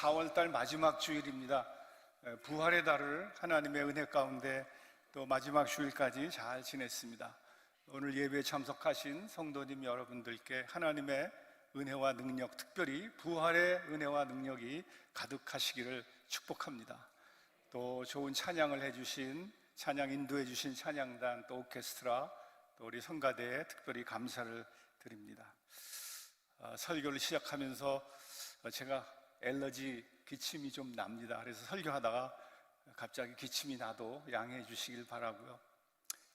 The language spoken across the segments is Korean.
4월달 마지막 주일입니다. 부활의 달을 하나님의 은혜 가운데 또 마지막 주일까지 잘 지냈습니다. 오늘 예배에 참석하신 성도님 여러분들께 하나님의 은혜와 능력, 특별히 부활의 은혜와 능력이 가득하시기를 축복합니다. 또 좋은 찬양을 해주신, 찬양 인도해 주신 찬양단, 또 오케스트라, 또 우리 성가대에 특별히 감사를 드립니다. 설교를 시작하면서 제가 엘러지 기침이 좀 납니다. 그래서 설교하다가 갑자기 기침이 나도 양해해 주시길 바라고요.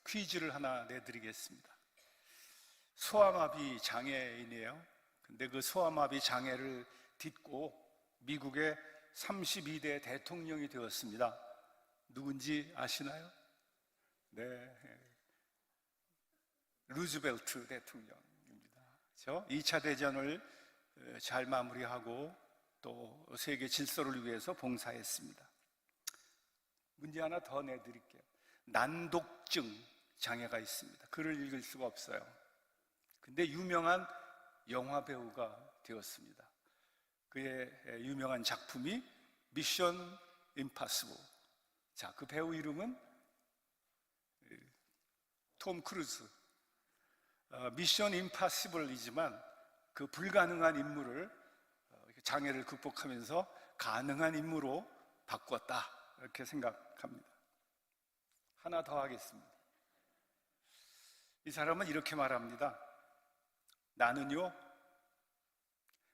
퀴즈를 하나 내드리겠습니다. 소아마비 장애인이에요. 근데 그 소아마비 장애를 딛고 미국의 32대 대통령이 되었습니다. 누군지 아시나요? 네, 루즈벨트 대통령입니다. 그렇죠? 2차 대전을 잘 마무리하고 또 세계 질서를 위해서 봉사했습니다. 문제 하나 더 내드릴게요. 난독증 장애가 있습니다. 글을 읽을 수가 없어요. 근데 유명한 영화 배우가 되었습니다. 그의 유명한 작품이 미션 임파서블. 자, 그 배우 이름은 톰 크루즈. 미션 임파서블이지만 그 불가능한 임무를 장애를 극복하면서 가능한 임무로 바꿨다, 이렇게 생각합니다. 하나 더 하겠습니다. 이 사람은 이렇게 말합니다. 나는요,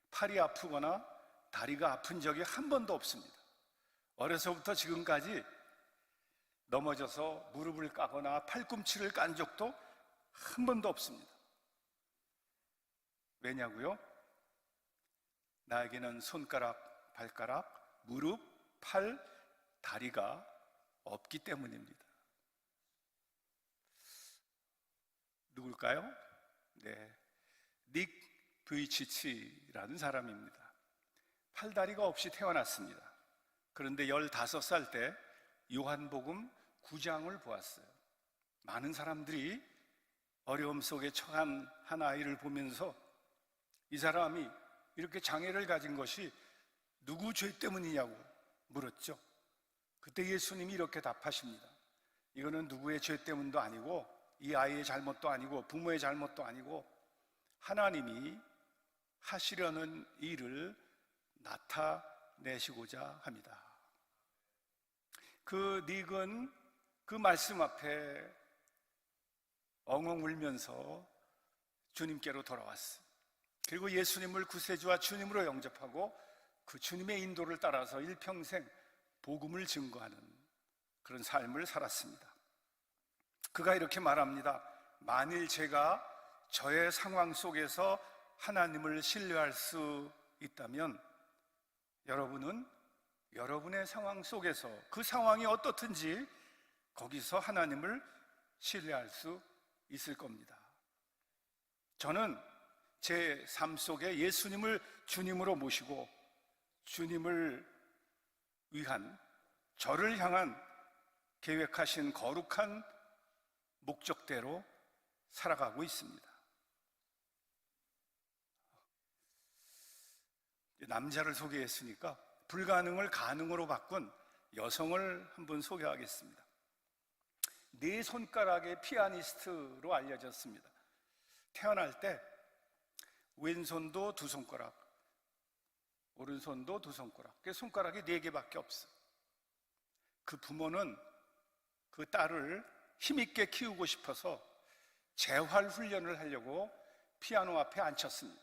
팔이 아프거나 다리가 아픈 적이 한 번도 없습니다. 어려서부터 지금까지 넘어져서 무릎을 까거나 팔꿈치를 깐 적도 한 번도 없습니다. 왜냐고요? 나에게는 손가락, 발가락, 무릎, 팔, 다리가 없기 때문입니다. 누굴까요? 네, 닉 부이치치라는 사람입니다. 팔다리가 없이 태어났습니다. 그런데 15살 때 요한복음 9장을 보았어요. 많은 사람들이 어려움 속에 처한 한 아이를 보면서 이 사람이 이렇게 장애를 가진 것이 누구 죄 때문이냐고 물었죠. 그때 예수님이 이렇게 답하십니다. 이거는 누구의 죄 때문도 아니고 이 아이의 잘못도 아니고 부모의 잘못도 아니고 하나님이 하시려는 일을 나타내시고자 합니다. 그 닉은 그 말씀 앞에 엉엉 울면서 주님께로 돌아왔어요. 그리고 예수님을 구세주와 주님으로 영접하고 그 주님의 인도를 따라서 일평생 복음을 증거하는 그런 삶을 살았습니다. 그가 이렇게 말합니다. 만일 제가 저의 상황 속에서 하나님을 신뢰할 수 있다면 여러분은 여러분의 상황 속에서 그 상황이 어떻든지 거기서 하나님을 신뢰할 수 있을 겁니다. 저는 제 삶 속에 예수님을 주님으로 모시고 주님을 위한, 저를 향한 계획하신 거룩한 목적대로 살아가고 있습니다. 남자를 소개했으니까 불가능을 가능으로 바꾼 여성을 한번 소개하겠습니다. 네 손가락의 피아니스트로 알려졌습니다. 태어날 때 왼손도 2손가락, 오른손도 2손가락, 손가락이 4개밖에 없어. 그 부모는 그 딸을 힘있게 키우고 싶어서 재활 훈련을 하려고 피아노 앞에 앉혔습니다.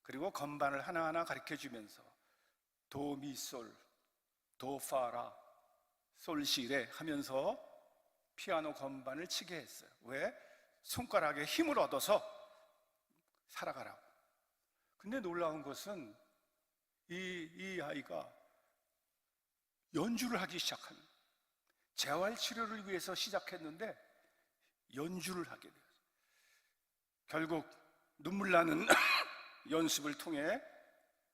그리고 건반을 하나하나 가르쳐주면서 도, 미, 솔, 도, 파, 라, 솔, 시, 레 하면서 피아노 건반을 치게 했어요. 왜? 손가락에 힘을 얻어서 살아가라고. 근데 놀라운 것은 이 아이가 연주를 하기 시작합니다. 재활치료를 위해서 시작했는데 연주를 하게 돼요. 결국 눈물 나는 연습을 통해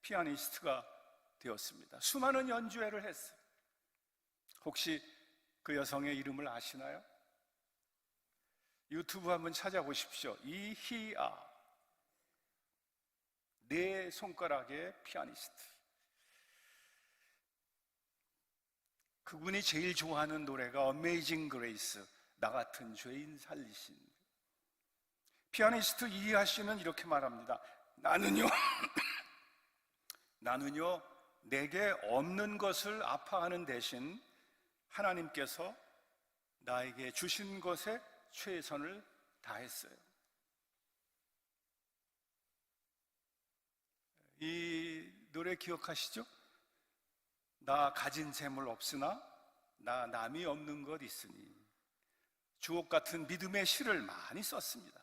피아니스트가 되었습니다. 수많은 연주회를 했어요. 혹시 그 여성의 이름을 아시나요? 유튜브 한번 찾아보십시오. 이희아, 네 손가락의 피아니스트. 그분이 제일 좋아하는 노래가 Amazing Grace, 나 같은 죄인 살리신. 피아니스트 이희하 씨는 이렇게 말합니다. 나는요 내게 없는 것을 아파하는 대신 하나님께서 나에게 주신 것에 최선을 다했어요. 이 노래 기억하시죠? 나 가진 재물 없으나 나 남이 없는 것 있으니. 주옥 같은 믿음의 시를 많이 썼습니다.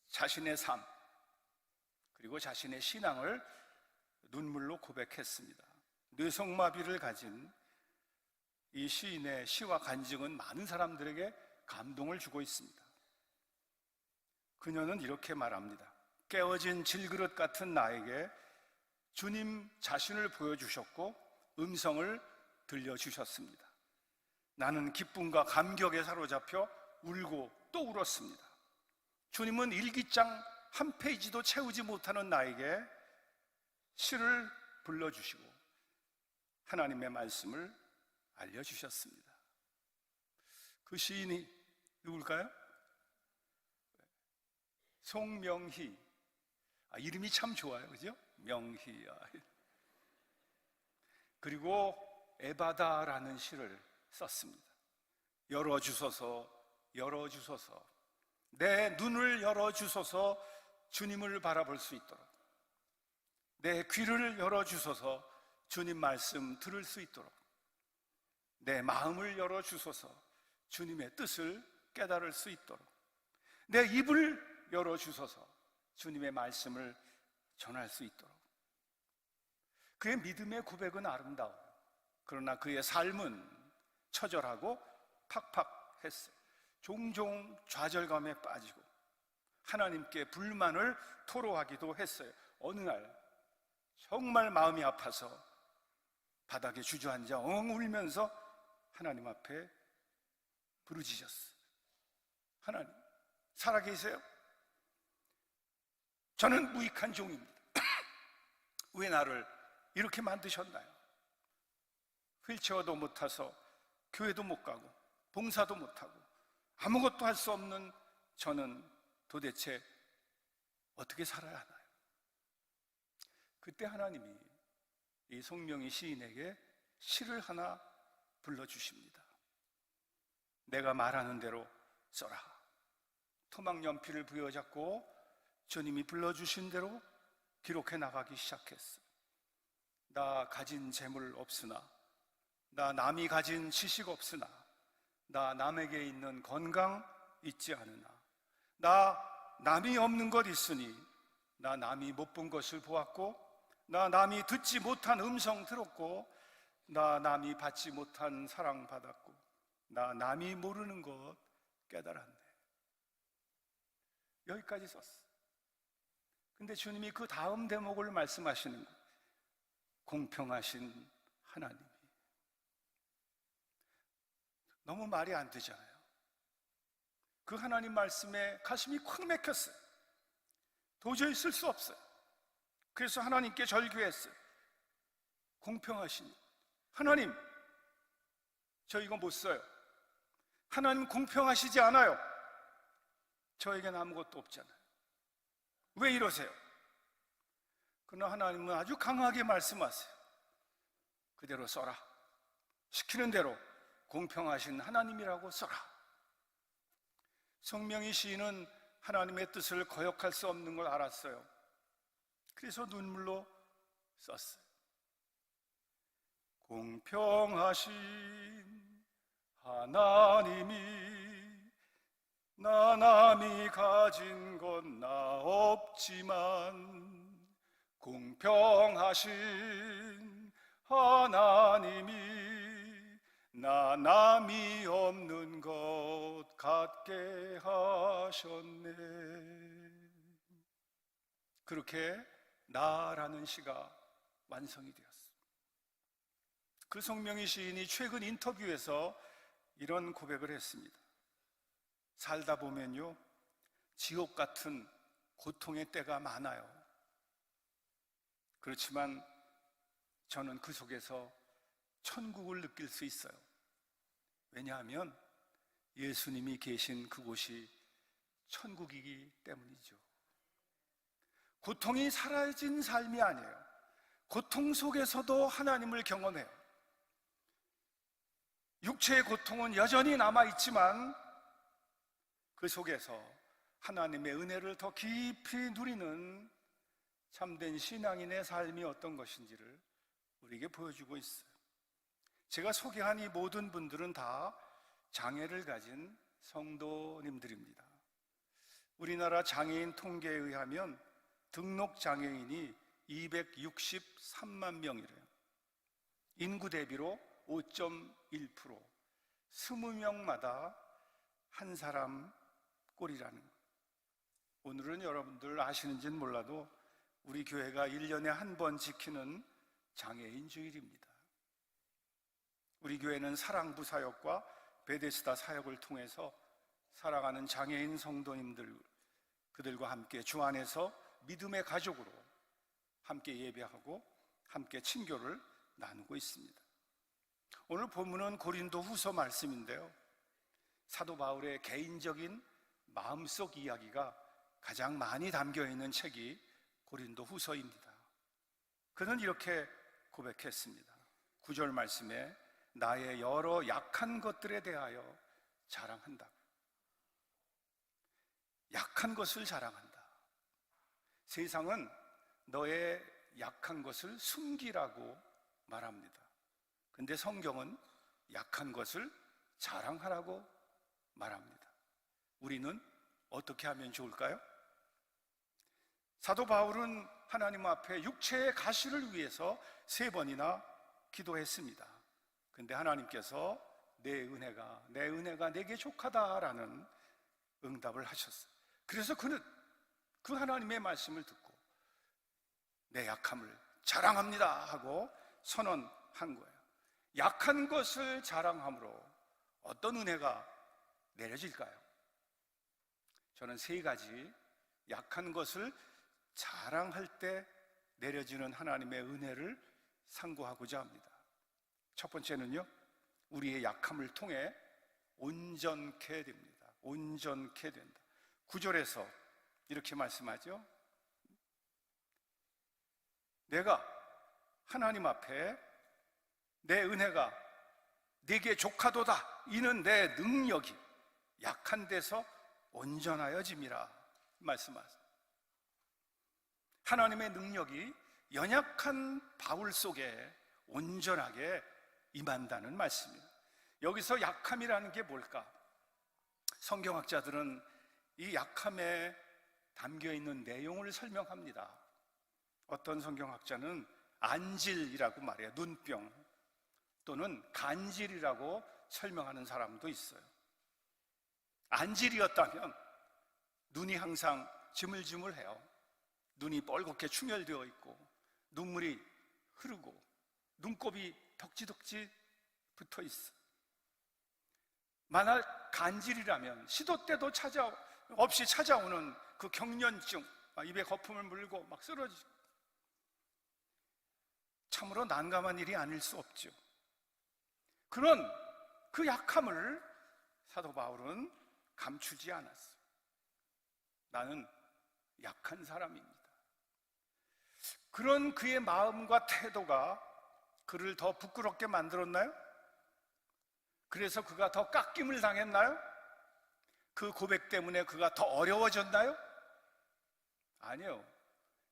자신의 삶 그리고 자신의 신앙을 눈물로 고백했습니다. 뇌성마비를 가진 이 시인의 시와 간증은 많은 사람들에게 감동을 주고 있습니다. 그녀는 이렇게 말합니다. 깨어진 질그릇 같은 나에게 주님 자신을 보여주셨고 음성을 들려주셨습니다. 나는 기쁨과 감격에 사로잡혀 울고 또 울었습니다. 주님은 일기장 한 페이지도 채우지 못하는 나에게 시를 불러주시고 하나님의 말씀을 알려주셨습니다. 그 시인이 누굴까요? 송명희. 이름이 참 좋아요, 그죠? 명희. 그리고 에바다라는 시를 썼습니다. 열어주소서, 열어주소서, 내 눈을 열어주소서, 주님을 바라볼 수 있도록. 내 귀를 열어주소서, 주님 말씀 들을 수 있도록. 내 마음을 열어주소서, 주님의 뜻을 깨달을 수 있도록. 내 입을 열어주소서, 주님의 말씀을 전할 수 있도록. 그의 믿음의 고백은 아름다워요. 그러나 그의 삶은 처절하고 팍팍했어요. 종종 좌절감에 빠지고 하나님께 불만을 토로하기도 했어요. 어느 날 정말 마음이 아파서 바닥에 주저앉아 엉 울면서 하나님 앞에 부르짖었어요. 하나님, 살아계세요? 저는 무익한 종입니다. 왜 나를 이렇게 만드셨나요? 휠체어도 못 타서 교회도 못 가고 봉사도 못 하고 아무것도 할 수 없는 저는 도대체 어떻게 살아야 하나요? 그때 하나님이 이 송명희 시인에게 시를 하나 불러주십니다. 내가 말하는 대로 써라. 토막 연필을 부여잡고 주님이 불러주신 대로 기록해 나가기 시작했어. 나 가진 재물 없으나, 나 남이 가진 지식 없으나, 나 남에게 있는 건강 있지 않으나, 나 남이 없는 것 있으니, 나 남이 못 본 것을 보았고, 나 남이 듣지 못한 음성 들었고, 나 남이 받지 못한 사랑 받았고, 나 남이 모르는 것 깨달았네. 여기까지 썼어. 근데 주님이 그 다음 대목을 말씀하시는 거예요. 공평하신 하나님이. 너무 말이 안 되잖아요. 그 하나님 말씀에 가슴이 콱 막혔어요. 도저히 쓸 수 없어요. 그래서 하나님께 절규했어요. 공평하신 하나님, 저 이거 못 써요. 하나님 공평하시지 않아요. 저에겐 아무것도 없잖아요. 왜 이러세요? 그러나 하나님은 아주 강하게 말씀하세요. 그대로 써라. 시키는 대로 공평하신 하나님이라고 써라. 송명희 시인은 하나님의 뜻을 거역할 수 없는 걸 알았어요. 그래서 눈물로 썼어요. 공평하신 하나님이 나 남이 가진 건 나 없지만 공평하신 하나님이 나 남이 없는 것 같게 하셨네. 그렇게 나라는 시가 완성이 되었습니다. 그 송명희 시인이 최근 인터뷰에서 이런 고백을 했습니다. 살다 보면요, 지옥 같은 고통의 때가 많아요. 그렇지만 저는 그 속에서 천국을 느낄 수 있어요. 왜냐하면 예수님이 계신 그곳이 천국이기 때문이죠. 고통이 사라진 삶이 아니에요. 고통 속에서도 하나님을 경험해요. 육체의 고통은 여전히 남아있지만 그 속에서 하나님의 은혜를 더 깊이 누리는 참된 신앙인의 삶이 어떤 것인지를 우리에게 보여주고 있어요. 제가 소개한 이 모든 분들은 다 장애를 가진 성도님들입니다. 우리나라 장애인 통계에 의하면 등록 장애인이 263만 명이래요. 인구 대비로 5.1%, 20명마다 한 사람 꼴이라는 것. 오늘은 여러분들 아시는지는 몰라도 우리 교회가 1년에 한 번 지키는 장애인 주일입니다. 우리 교회는 사랑부 사역과 베데스다 사역을 통해서 사랑하는 장애인 성도님들, 그들과 함께 주 안에서 믿음의 가족으로 함께 예배하고 함께 친교를 나누고 있습니다. 오늘 본문은 고린도 후서 말씀인데요, 사도 바울의 개인적인 마음속 이야기가 가장 많이 담겨있는 책이 고린도 후서입니다. 그는 이렇게 고백했습니다. 9절 말씀에 나의 여러 약한 것들에 대하여 자랑한다. 약한 것을 자랑한다. 세상은 너의 약한 것을 숨기라고 말합니다. 근데 성경은 약한 것을 자랑하라고 말합니다. 우리는 어떻게 하면 좋을까요? 사도 바울은 하나님 앞에 육체의 가시를 위해서 3번이나 기도했습니다. 근데 하나님께서 내 은혜가 내게 족하다라는 응답을 하셨어요. 그래서 그는 그 하나님의 말씀을 듣고 내 약함을 자랑합니다 하고 선언한 거예요. 약한 것을 자랑함으로 어떤 은혜가 내려질까요? 저는 3가지 약한 것을 자랑할 때 내려지는 하나님의 은혜를 상고하고자 합니다. 첫 번째는요, 우리의 약함을 통해 온전케 됩니다. 온전케 된다. 9절에서 이렇게 말씀하죠. 내가 하나님 앞에 내 은혜가 네게 족하도다. 이는 내 능력이 약한 데서 온전하여짐이라 말씀하세요. 하나님의 능력이 연약한 바울 속에 온전하게 임한다는 말씀입니다. 여기서 약함이라는 게 뭘까? 성경학자들은 이 약함에 담겨있는 내용을 설명합니다. 어떤 성경학자는 안질이라고 말해요. 눈병 또는 간질이라고 설명하는 사람도 있어요. 안질이었다면 눈이 항상 지물지물해요. 눈이 뻘겋게 충혈되어 있고 눈물이 흐르고 눈곱이 덕지덕지 붙어 있어. 만약 간질이라면 시도 때도 없이 찾아오는 그 경련증, 입에 거품을 물고 막 쓰러지고, 참으로 난감한 일이 아닐 수 없죠. 그런 그 약함을 사도 바울은 감추지 않았어요. 나는 약한 사람입니다. 그런 그의 마음과 태도가 그를 더 부끄럽게 만들었나요? 그래서 그가 더 깎임을 당했나요? 그 고백 때문에 그가 더 어려워졌나요? 아니요.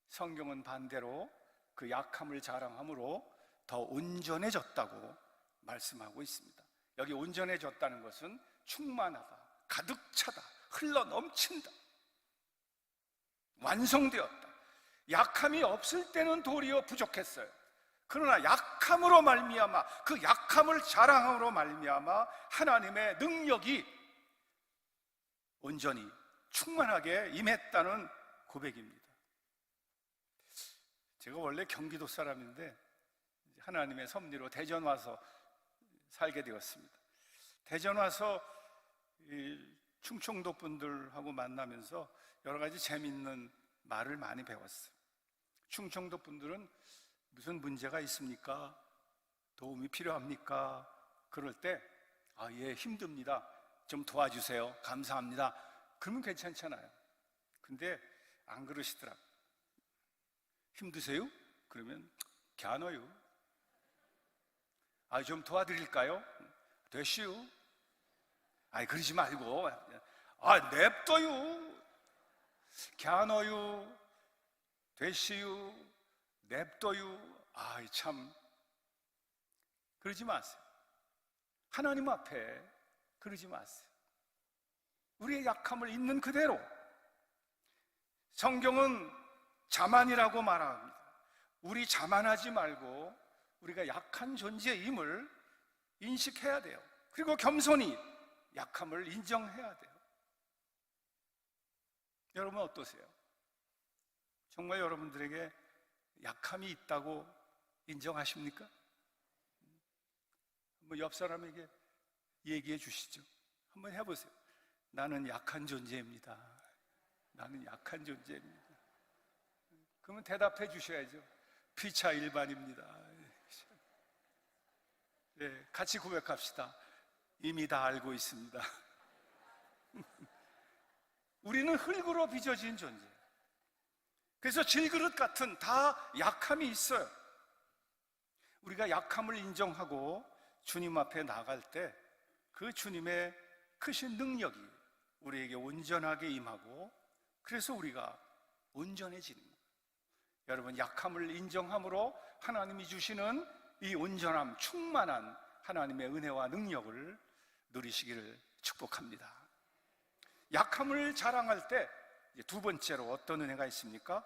성경은 반대로 그 약함을 자랑함으로 더 온전해졌다고 말씀하고 있습니다. 여기 온전해졌다는 것은 충만하다, 가득 차다, 흘러 넘친다, 완성되었다. 약함이 없을 때는 도리어 부족했어요. 그러나 약함으로 말미암아, 그 약함을 자랑함으로 말미암아 하나님의 능력이 온전히 충만하게 임했다는 고백입니다. 제가 원래 경기도 사람인데 하나님의 섭리로 대전 와서 살게 되었습니다. 대전 와서 충청도 분들하고 만나면서 여러 가지 재미있는 말을 많이 배웠어요. 충청도 분들은 무슨 문제가 있습니까? 도움이 필요합니까? 그럴 때 예, 힘듭니다. 좀 도와주세요. 감사합니다. 그러면 괜찮잖아요. 근데 안 그러시더라고요. 힘드세요? 그러면 괜어요. 좀 도와드릴까요? 되시오. 그러지 말고 냅둬요. 괜어요. 되시오. 냅둬요. 참 그러지 마세요. 하나님 앞에 그러지 마세요. 우리의 약함을 있는 그대로. 성경은 자만이라고 말합니다. 우리 자만하지 말고 우리가 약한 존재임을 인식해야 돼요. 그리고 겸손히 약함을 인정해야 돼요. 여러분 어떠세요? 정말 여러분들에게 약함이 있다고 인정하십니까? 한번 옆 사람에게 얘기해 주시죠. 한번 해보세요. 나는 약한 존재입니다. 나는 약한 존재입니다. 그러면 대답해 주셔야죠. 피차 일반입니다. 네, 같이 고백합시다. 이미 다 알고 있습니다. 우리는 흙으로 빚어진 존재. 그래서 질그릇 같은 다 약함이 있어요. 우리가 약함을 인정하고 주님 앞에 나갈 때 그 주님의 크신 능력이 우리에게 온전하게 임하고, 그래서 우리가 온전해지는 거예요. 여러분, 약함을 인정함으로 하나님이 주시는 이 온전함, 충만한 하나님의 은혜와 능력을 누리시기를 축복합니다. 약함을 자랑할 때 두 번째로 어떤 은혜가 있습니까?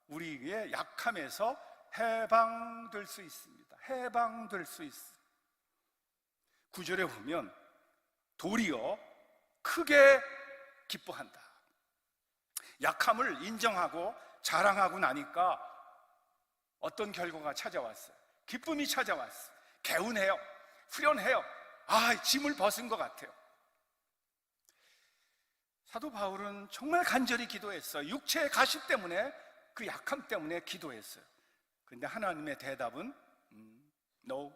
우리의 약함에서 해방될 수 있습니다. 해방될 수 있습니다. 9절에 보면 도리어 크게 기뻐한다. 약함을 인정하고 자랑하고 나니까 어떤 결과가 찾아왔어요? 기쁨이 찾아왔어요. 개운해요. 후련해요. 짐을 벗은 것 같아요. 사도 바울은 정말 간절히 기도했어요. 육체의 가시 때문에, 그 약함 때문에 기도했어요. 그런데 하나님의 대답은 No,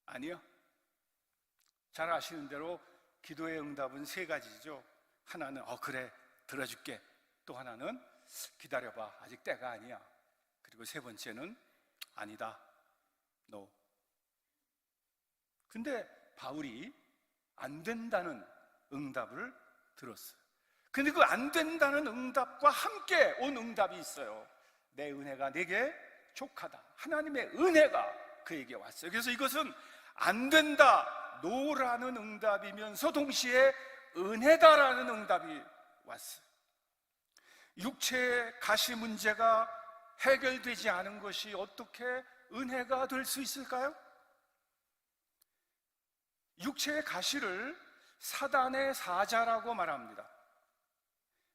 아니요. 잘 아시는 대로 기도의 응답은 세 가지죠. 하나는 그래, 들어줄게. 또 하나는 기다려봐, 아직 때가 아니야. 그리고 세 번째는 아니다, No. 근데 바울이 안 된다는 응답을 들었어요. 근데 그 안 된다는 응답과 함께 온 응답이 있어요. 내 은혜가 내게 족하다. 하나님의 은혜가 그에게 왔어요. 그래서 이것은 안 된다, 노라는 응답이면서 동시에 은혜다라는 응답이 왔어요. 육체의 가시 문제가 해결되지 않은 것이 어떻게 은혜가 될 수 있을까요? 육체의 가시를 사단의 사자라고 말합니다.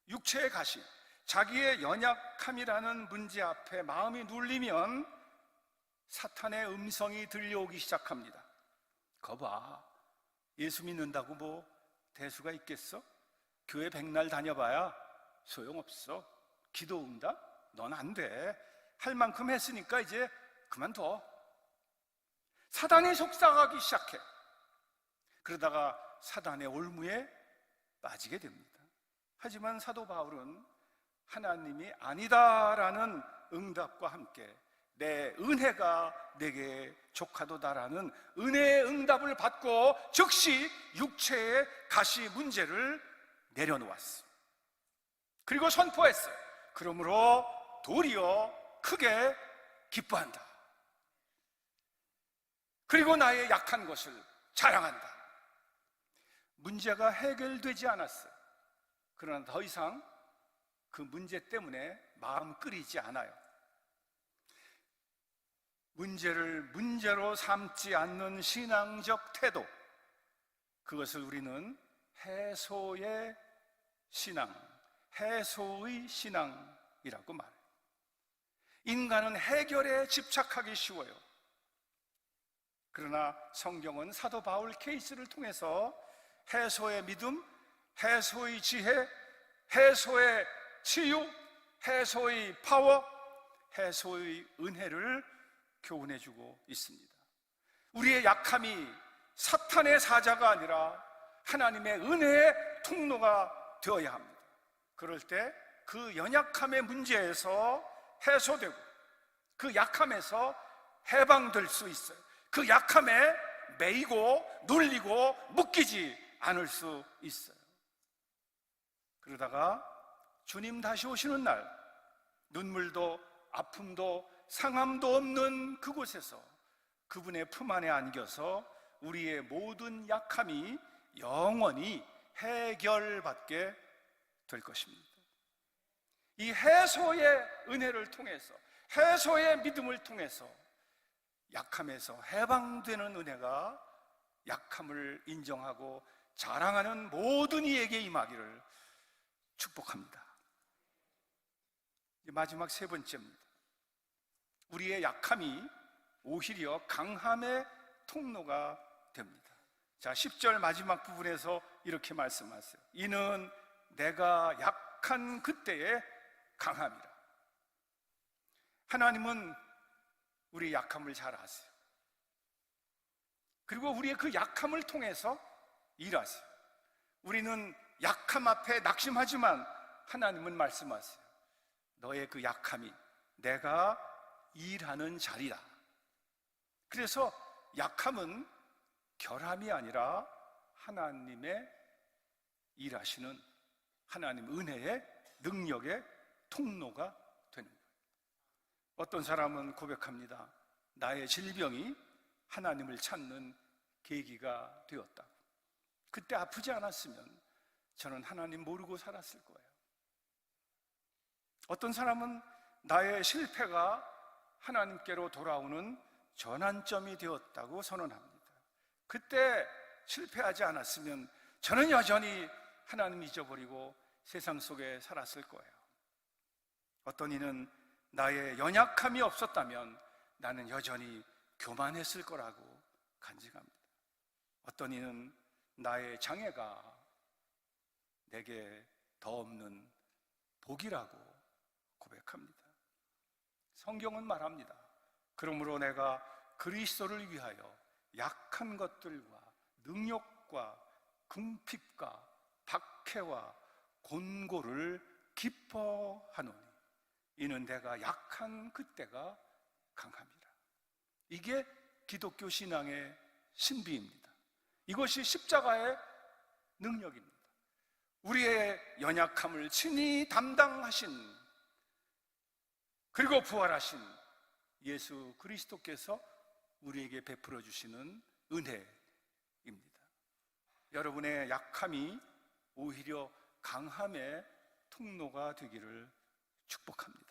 육체의 가시, 자기의 연약함이라는 문제 앞에 마음이 눌리면 사탄의 음성이 들려오기 시작합니다. 거봐, 예수 믿는다고 뭐 대수가 있겠어? 교회 백날 다녀봐야 소용없어. 기도 응답? 넌 안 돼. 할 만큼 했으니까 이제 그만둬. 사단이 속삭이기 시작해. 그러다가 사단의 올무에 빠지게 됩니다. 하지만 사도 바울은 하나님이 아니다라는 응답과 함께 내 은혜가 내게 족하도다라는 은혜의 응답을 받고 즉시 육체의 가시 문제를 내려놓았어요. 그리고 선포했어요. 그러므로 도리어 크게 기뻐한다. 그리고 나의 약한 것을 자랑한다. 문제가 해결되지 않았어요. 그러나 더 이상 그 문제 때문에 마음 끓이지 않아요. 문제를 문제로 삼지 않는 신앙적 태도, 그것을 우리는 해소의 신앙, 해소의 신앙이라고 말해요. 인간은 해결에 집착하기 쉬워요. 그러나 성경은 사도 바울 케이스를 통해서 해소의 믿음, 해소의 지혜, 해소의 치유, 해소의 파워, 해소의 은혜를 교훈해주고 있습니다. 우리의 약함이 사탄의 사자가 아니라 하나님의 은혜의 통로가 되어야 합니다. 그럴 때 그 연약함의 문제에서 해소되고 그 약함에서 해방될 수 있어요. 그 약함에 매이고 눌리고 묶이지 않을 수 있어요. 그러다가 주님 다시 오시는 날, 눈물도 아픔도 상함도 없는 그곳에서 그분의 품 안에 안겨서 우리의 모든 약함이 영원히 해결받게 될 것입니다. 이 해소의 은혜를 통해서, 해소의 믿음을 통해서 약함에서 해방되는 은혜가 약함을 인정하고 자랑하는 모든 이에게 임하기를 축복합니다. 마지막 세 번째입니다. 우리의 약함이 오히려 강함의 통로가 됩니다. 자, 10절 마지막 부분에서 이렇게 말씀하세요. 이는 내가 약한 그때에 강함이라. 하나님은 우리의 약함을 잘 아세요. 그리고 우리의 그 약함을 통해서 일하세요. 우리는 약함 앞에 낙심하지만 하나님은 말씀하세요. 너의 그 약함이 내가 일하는 자리다. 그래서 약함은 결함이 아니라 하나님의 일하시는 하나님 은혜의 능력의 통로가 되는 거예요. 어떤 사람은 고백합니다. 나의 질병이 하나님을 찾는 계기가 되었다고. 그때 아프지 않았으면 저는 하나님 모르고 살았을 거예요. 어떤 사람은 나의 실패가 하나님께로 돌아오는 전환점이 되었다고 선언합니다. 그때 실패하지 않았으면 저는 여전히 하나님 잊어버리고 세상 속에 살았을 거예요. 어떤 이는 나의 연약함이 없었다면 나는 여전히 교만했을 거라고 간직합니다. 어떤 이는 나의 장애가 내게 더 없는 복이라고 고백합니다. 성경은 말합니다. 그러므로 내가 그리스도를 위하여 약한 것들과 능욕과 궁핍과 박해와 곤고를 기뻐하노니 이는 내가 약한 그때가 강함이라. 이게 기독교 신앙의 신비입니다. 이것이 십자가의 능력입니다. 우리의 연약함을 친히 담당하신 그리고 부활하신 예수 그리스도께서 우리에게 베풀어 주시는 은혜입니다. 여러분의 약함이 오히려 강함의 통로가 되기를 축복합니다.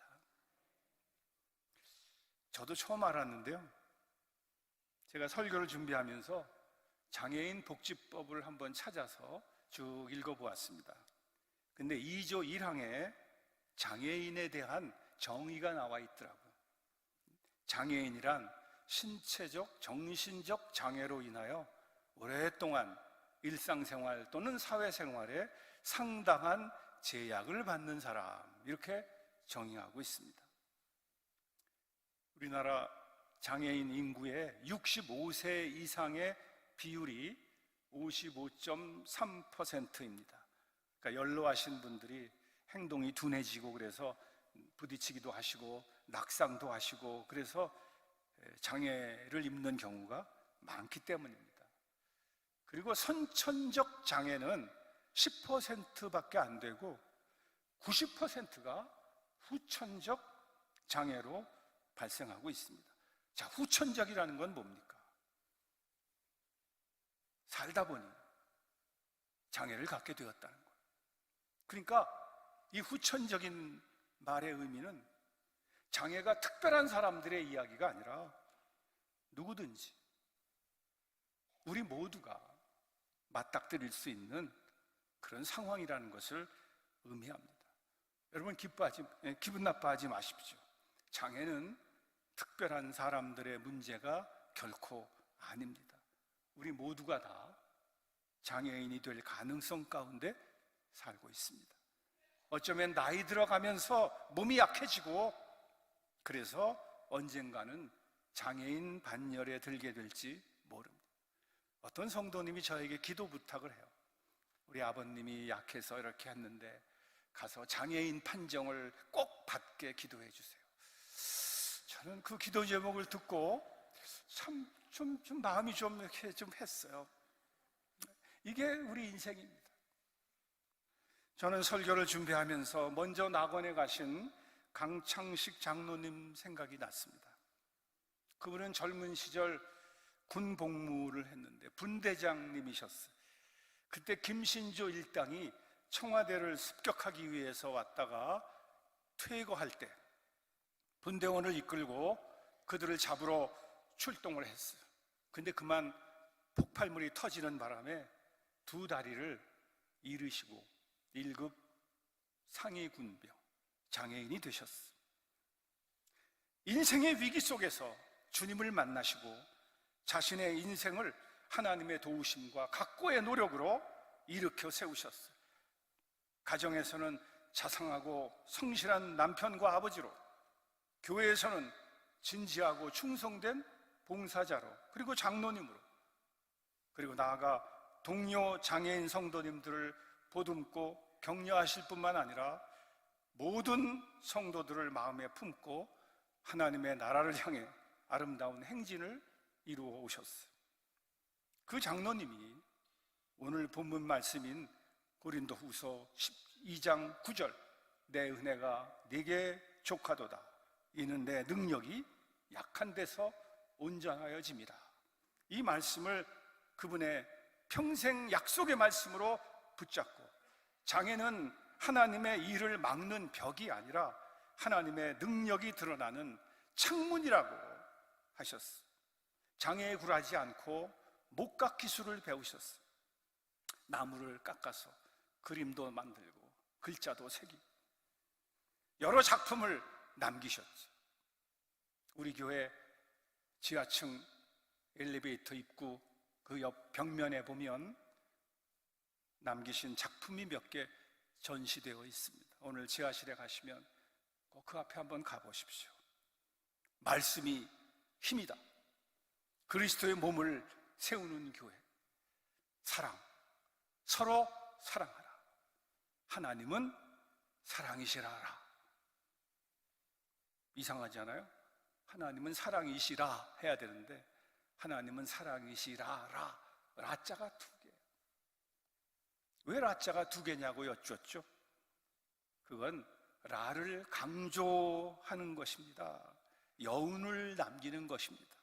저도 처음 알았는데요, 제가 설교를 준비하면서 장애인 복지법을 한번 찾아서 쭉 읽어보았습니다. 근데 2조 1항에 장애인에 대한 정의가 나와 있더라고요. 장애인이란 신체적, 정신적 장애로 인하여 오랫동안 일상생활 또는 사회생활에 상당한 제약을 받는 사람, 이렇게 정의하고 있습니다. 우리나라 장애인 인구의 65세 이상의 비율이 55.3%입니다. 그러니까 연로하신 분들이 행동이 둔해지고 그래서 부딪히기도 하시고 낙상도 하시고 그래서 장애를 입는 경우가 많기 때문입니다. 그리고 선천적 장애는 10%밖에 안 되고 90%가 후천적 장애로 발생하고 있습니다. 자, 후천적이라는 건 뭡니까? 살다 보니 장애를 갖게 되었다는 거예요. 그러니까 이 후천적인 말의 의미는 장애가 특별한 사람들의 이야기가 아니라 누구든지 우리 모두가 맞닥뜨릴 수 있는 그런 상황이라는 것을 의미합니다. 여러분 기분 나빠하지 마십시오. 장애는 특별한 사람들의 문제가 결코 아닙니다. 우리 모두가 다 장애인이 될 가능성 가운데 살고 있습니다. 어쩌면 나이 들어가면서 몸이 약해지고 그래서 언젠가는 장애인 반열에 들게 될지 모릅니다. 어떤 성도님이 저에게 기도 부탁을 해요. 우리 아버님이 약해서 이렇게 했는데 가서 장애인 판정을 꼭 받게 기도해 주세요. 저는 그 기도 제목을 듣고 참 좀 마음이 좀 이렇게 좀 했어요. 이게 우리 인생입니다. 저는 설교를 준비하면서 먼저 낙원에 가신 강창식 장로님 생각이 났습니다. 그분은 젊은 시절 군 복무를 했는데 분대장님이셨어요. 그때 김신조 일당이 청와대를 습격하기 위해서 왔다가 퇴거할 때 분대원을 이끌고 그들을 잡으러 출동을 했어요. 근데 그만 폭발물이 터지는 바람에 두 다리를 잃으시고 1급 상위 군병 장애인이 되셨어요. 인생의 위기 속에서 주님을 만나시고 자신의 인생을 하나님의 도우심과 각고의 노력으로 일으켜 세우셨어요. 가정에서는 자상하고 성실한 남편과 아버지로, 교회에서는 진지하고 충성된 봉사자로, 그리고 장로님으로, 그리고 나아가 동료 장애인 성도님들을 보듬고 격려하실 뿐만 아니라 모든 성도들을 마음에 품고 하나님의 나라를 향해 아름다운 행진을 이루어 오셨어요. 그 장로님이 오늘 본문 말씀인 고린도후서 12장 9절 내 은혜가 네게 족하도다 이는 내 능력이 약한 데서 온전하여짐이라. 이 말씀을 그분의 평생 약속의 말씀으로 붙잡고 장애는 하나님의 일을 막는 벽이 아니라 하나님의 능력이 드러나는 창문이라고 하셨어요. 장애에 굴하지 않고 목각 기술을 배우셨어요. 나무를 깎아서 그림도 만들고 글자도 새기고 여러 작품을 남기셨죠. 우리 교회 지하층 엘리베이터 입구 그 옆 벽면에 보면 남기신 작품이 몇 개 전시되어 있습니다. 오늘 지하실에 가시면 꼭 그 앞에 한번 가보십시오. 말씀이 힘이다. 그리스도의 몸을 세우는 교회. 사랑. 서로 사랑하라. 하나님은 사랑이시라라. 이상하지 않아요? 하나님은 사랑이시라 해야 되는데 하나님은 사랑이시라라. 라자가 두 개. 왜 라자가 두 개냐고 여쭈었죠? 그건 라를 강조하는 것입니다. 여운을 남기는 것입니다.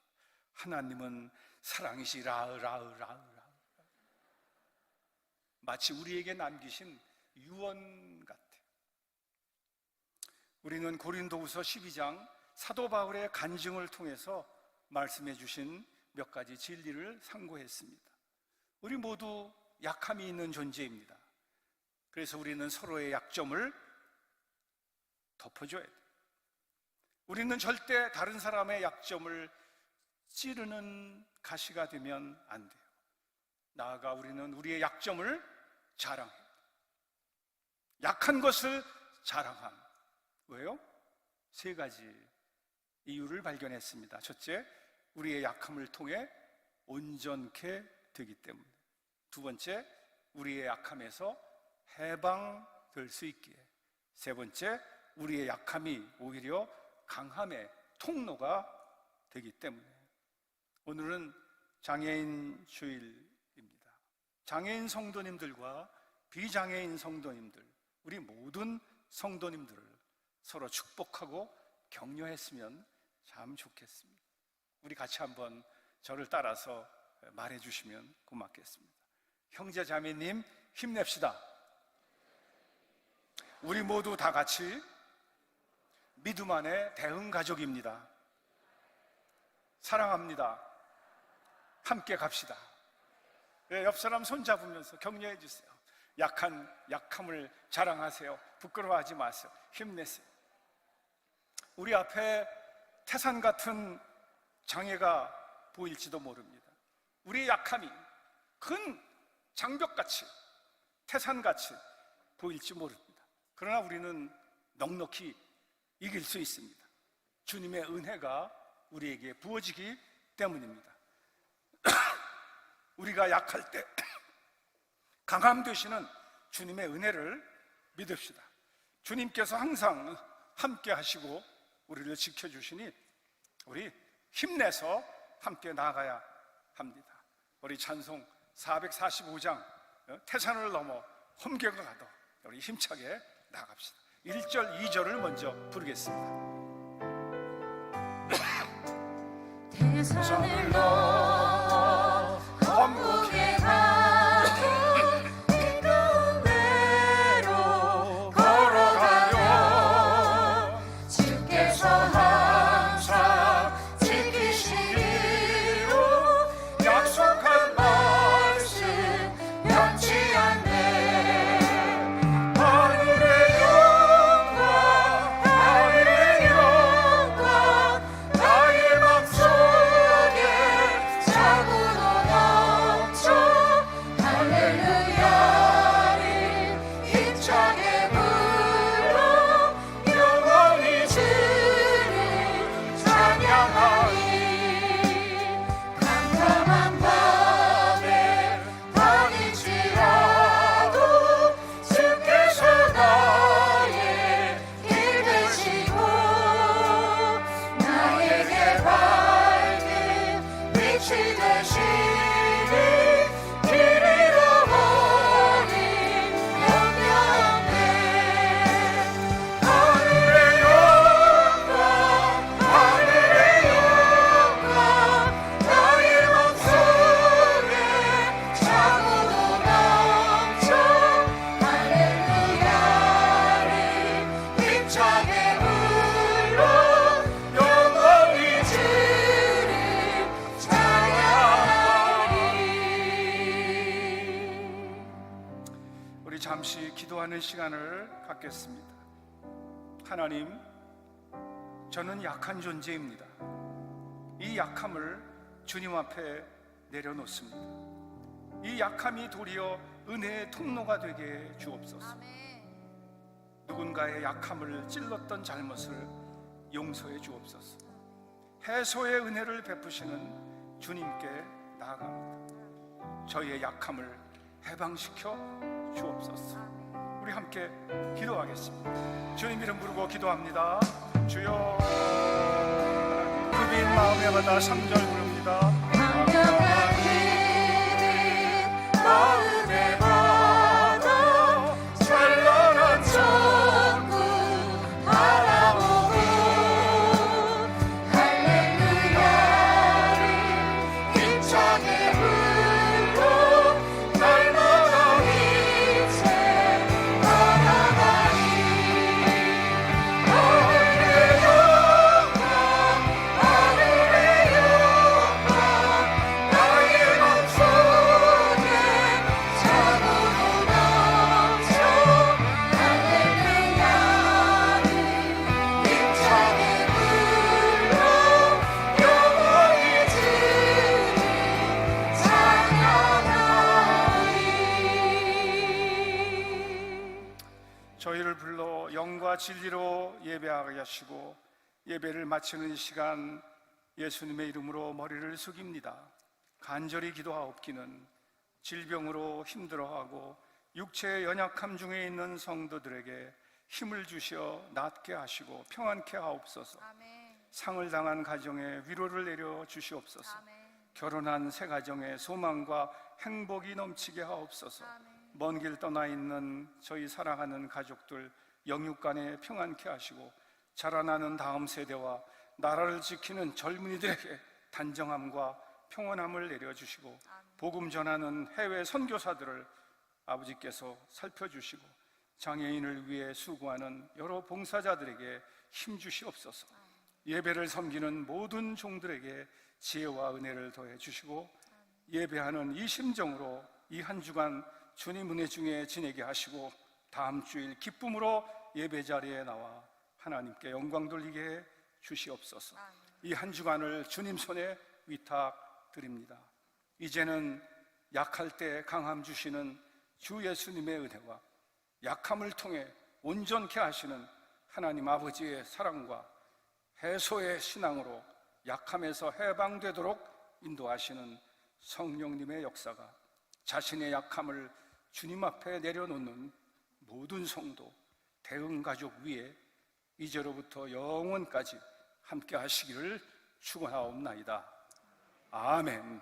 하나님은 사랑이시라. 마치 우리에게 남기신 유언 같아요. 우리는 고린도후서 12장 사도 바울의 간증을 통해서 말씀해 주신 몇 가지 진리를 상고했습니다. 우리 모두 약함이 있는 존재입니다. 그래서 우리는 서로의 약점을 덮어줘야 돼요. 우리는 절대 다른 사람의 약점을 찌르는 가시가 되면 안 돼요. 나아가 우리는 우리의 약점을 자랑해요. 약한 것을 자랑함. 왜요? 세 가지 이유를 발견했습니다. 첫째, 우리의 약함을 통해 온전케 되기 때문에. 두 번째, 우리의 약함에서 해방될 수 있기에. 세 번째, 우리의 약함이 오히려 강함의 통로가 되기 때문에. 오늘은 장애인 주일입니다. 장애인 성도님들과 비장애인 성도님들, 우리 모든 성도님들을 서로 축복하고 격려했으면 참 좋겠습니다. 우리 같이 한번 저를 따라서 말해 주시면 고맙겠습니다. 형제 자매님 힘냅시다. 우리 모두 다 같이 믿음 안에 대응 가족입니다. 사랑합니다. 함께 갑시다. 옆 사람 손잡으면서 격려해 주세요. 약함을 자랑하세요. 부끄러워하지 마세요. 힘내세요. 우리 앞에 태산 같은 장애가 보일지도 모릅니다. 우리의 약함이 큰 장벽같이, 태산같이 보일지 모릅니다. 그러나 우리는 넉넉히 이길 수 있습니다. 주님의 은혜가 우리에게 부어지기 때문입니다. 우리가 약할 때 강함 되시는 주님의 은혜를 믿읍시다. 주님께서 항상 함께 하시고 우리를 지켜주시니 우리 힘내서 함께 나아가야 합니다. 우리 찬송 445장 태산을 넘어 험격을 가도 우리 힘차게 나아갑시다. 1절 2절을 먼저 부르겠습니다. 태산을 넘어 험곡에 가도 힘든 대로 걸어가며 주께서 항상 지키시기로 약속한 말씀 변치 않네. 하늘의 영광 나의 맘속에 자고로 넘쳐 할렐루야를 힘차게 불러 영원히 주를 찬양하리. 캄캄한 밤에 다닐지라도 주께서 나의 길 되시고 나에게 밝은 빛이 되시니 길 잃어버린 영광에 하늘의 영광 나의 맘속에 자고로 넘쳐 할렐루야를 힘차게 불러 영원히 주를 찬양하리. 우리 잠시 기도하는 시간을 갖겠습니다. 하나님, 저는 약한 존재입니다. 이 약함을 주님 앞에 내려놓습니다. 이 약함이 도리어 은혜의 통로가 되게 주옵소서. 누군가의 약함을 찔렀던 잘못을 용서해 주옵소서. 해소의 은혜를 베푸시는 주님께 나아갑니다. 저희의 약함을 해방시켜 주옵소서. 우리 함께 기도하겠습니다. 주님 이름 부르고 기도합니다. 주여. 빈 마음에 받아 3절 부릅니다. 강력한 힘 마음에 받아 찬란한 천국 바라보고 할렐루야를 힘차게 불러 날마다 이제 나아가리. 나의 맘속에 자고로 넘쳐 할렐루야를 힘차게 불러 영원히 주를 찬양하리. 저희를 불러 영과 진리로 예배하게 하시고 예배를 마치는 시간 예수님의 이름으로 머리를 숙입니다. 간절히 기도하옵기는 질병으로 힘들어하고 육체의 연약함 중에 있는 성도들에게 힘을 주시어 낫게 하시고 평안케 하옵소서. 상을 당한 가정에 위로를 내려 주시옵소서. 결혼한 새 가정에 소망과 행복이 넘치게 하옵소서. 먼 길 떠나 있는 저희 사랑하는 가족들 영육간에 평안케 하시고 자라나는 다음 세대와 나라를 지키는 젊은이들에게 단정함과 평온함을 내려주시고 복음 전하는 해외 선교사들을 아버지께서 살펴주시고 장애인을 위해 수고하는 여러 봉사자들에게 힘 주시옵소서. 예배를 섬기는 모든 종들에게 지혜와 은혜를 더해 주시고 예배하는 이 심정으로 이 한 주간 주님 은혜 중에 지내게 하시고 다음 주일 기쁨으로 예배 자리에 나와 하나님께 영광 돌리게 해 주시옵소서. 이 한 주간을 주님 손에 위탁드립니다. 이제는 약할 때 강함 주시는 주 예수님의 은혜와 약함을 통해 온전케 하시는 하나님 아버지의 사랑과 해소의 신앙으로 약함에서 해방되도록 인도하시는 성령님의 역사가 자신의 약함을 주님 앞에 내려놓는 모든 성도, 대응가족 위에 이제로부터 영원까지 함께 하시기를 축원하옵나이다. 아멘.